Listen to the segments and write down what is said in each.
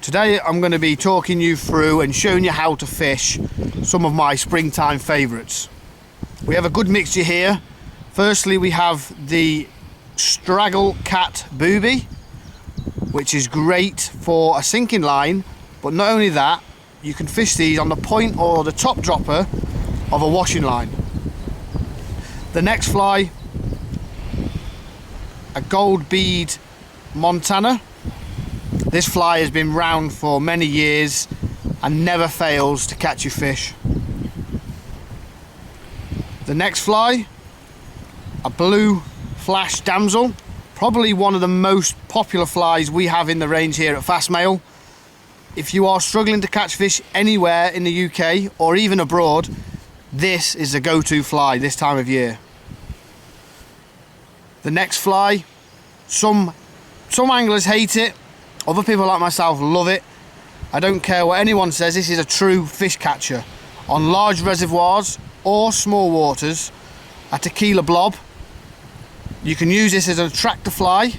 Today I'm going to be talking you through and showing you how to fish some of my springtime favourites. We have a good mixture here. Firstly, we have the Straggle Cat Booby, which is great for a sinking line, but not only that, you can fish these on the point or the top dropper of a washing line. The next fly, a gold bead Montana. This fly has been round for many years and never fails to catch you fish. The next fly, a blue flash damsel, probably one of the most popular flies we have in the range here at Fastmail. If you are struggling to catch fish anywhere in the UK or even abroad, this is the go-to fly this time of year. The next fly, some anglers hate it, other people like myself love it. I don't care what anyone says, this is a true fish catcher. On large reservoirs or small waters, a tequila blob. You can use this as an attractor fly,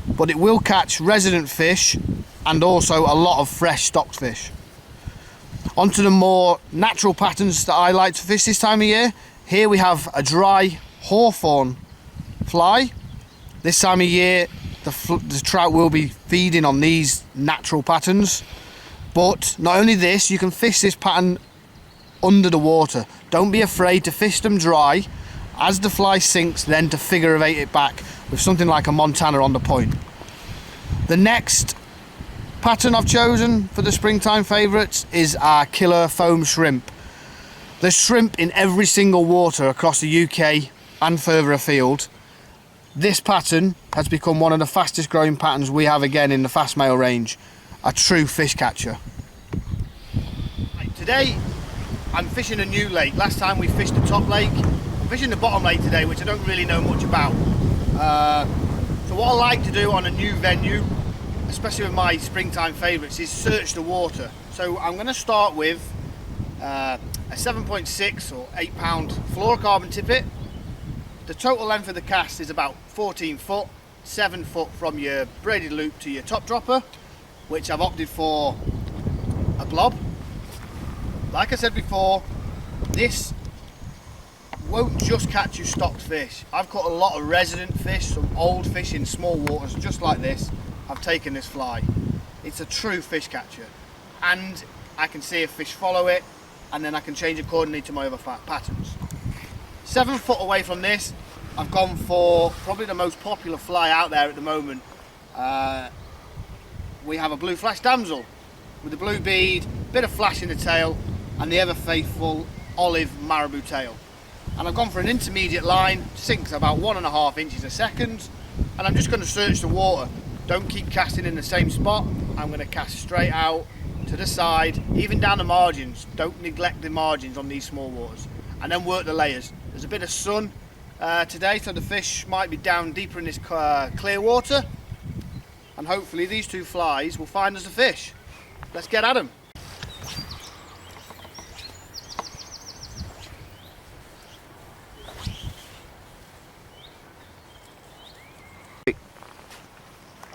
but it will catch resident fish and also a lot of fresh stocked fish. Onto the more natural patterns that I like to fish this time of year. Here we have a dry hawthorn fly. This time of year the trout will be feeding on these natural patterns, but not only this, you can fish this pattern under the water. Don't be afraid to fish them dry. As the fly sinks, then to figure of eight it back with something like a Montana on the point. The next pattern I've chosen for the springtime favourites is our killer foam shrimp. There's shrimp in every single water across the UK and further afield. This pattern has become one of the fastest growing patterns we have again in the Fastmail range. A true fish catcher. Today I'm fishing a new lake. Last time we fished the top lake. I'm fishing the bottom lake today, which I don't really know much about. So what I like to do on a new venue, especially with my springtime favourites, is search the water. So I'm going to start with a 7.6 or 8 pound fluorocarbon tippet. The total length of the cast is about 14 foot, 7 foot from your braided loop to your top dropper, which I've opted for a blob. Like I said before, this won't just catch you stocked fish. I've caught a lot of resident fish, some old fish in small waters just like this. I've taken this fly. It's a true fish catcher, and I can see a fish follow it, and then I can change accordingly to my other patterns. 7 foot away from this, I've gone for probably the most popular fly out there at the moment. We have a blue flash damsel with a blue bead, bit of flash in the tail, and the ever faithful olive marabou tail. And I've gone for an intermediate line, sinks about 1.5 inches a second, and I'm just going to search the water. Don't keep casting in the same spot. I'm going to cast straight out to the side, even down the margins. Don't neglect the margins on these small waters, and then work the layers. There's a bit of sun today, so the fish might be down deeper in this clear water, and hopefully these two flies will find us a fish. Let's get at them. I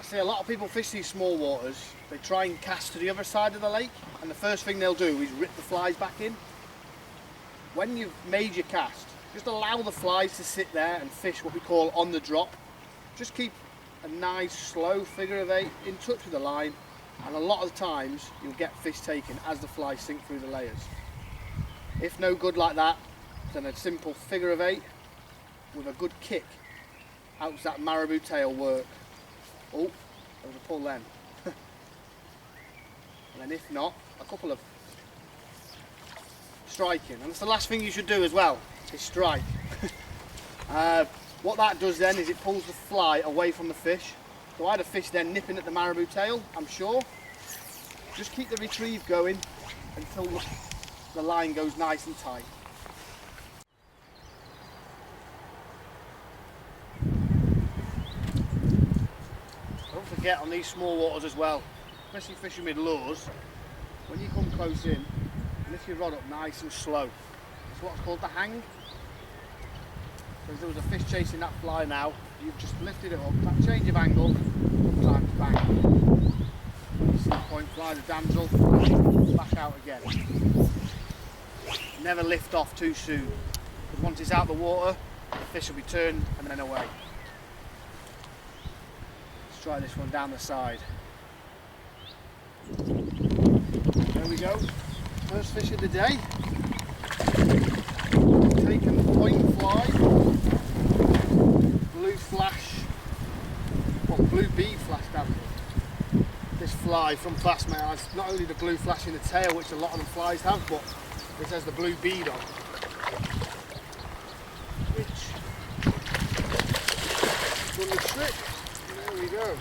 see a lot of people fish these small waters. They try and cast to the other side of the lake, and the first thing they'll do is rip the flies back in. When you've made your cast, just allow the flies to sit there and fish what we call on the drop. Just keep a nice slow figure of eight in touch with the line, and a lot of the times you'll get fish taken as the flies sink through the layers. If no good like that, then a simple figure of eight with a good kick helps that marabou tail work. Oh, there was a pull then. And then if not, a couple of striking, and that's the last thing you should do as well, is strike. What that does then is it pulls the fly away from the fish, so I had a fish then nipping at the marabou tail, I'm sure. Just keep the retrieve going until the line goes nice and tight. Don't forget on these small waters as well, especially fishing with lures, when you come close in, lift your rod up nice and slow. It's what's called the hang. So if there was a fish chasing that fly now, you've just lifted it up, that change of angle, sometimes bang. You see the point fly fly the damsel, back out again. Never lift off too soon, because once it's out the water, the fish will be turned and then away. Let's try this one down the side. There we go, first fish of the day. Taking the point fly, blue flash, blue bead flash damsel. This fly from Fastmate has not only the blue flash in the tail, which a lot of the flies have, but this has the blue bead on, which done the trick. And there we go,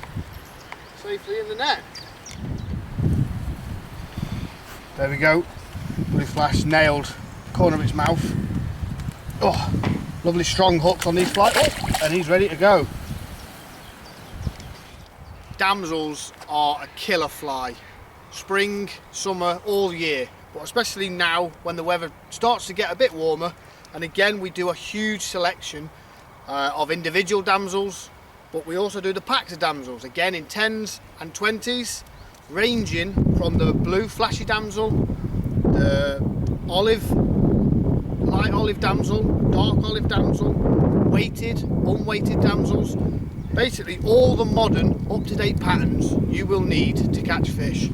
safely in the net. There we go, blue flash nailed corner of its mouth. Oh, lovely strong hooks on these flies. Oh, and he's ready to go. Damsels are a killer fly, spring, summer, all year, but especially now when the weather starts to get a bit warmer. And again, we do a huge selection of individual damsels, but we also do the packs of damsels, again in 10s and 20s, ranging from the blue flashy damsel, the olive, light olive damsel, dark olive damsel, weighted, unweighted damsels. Basically all the modern up-to-date patterns you will need to catch fish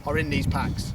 are in these packs.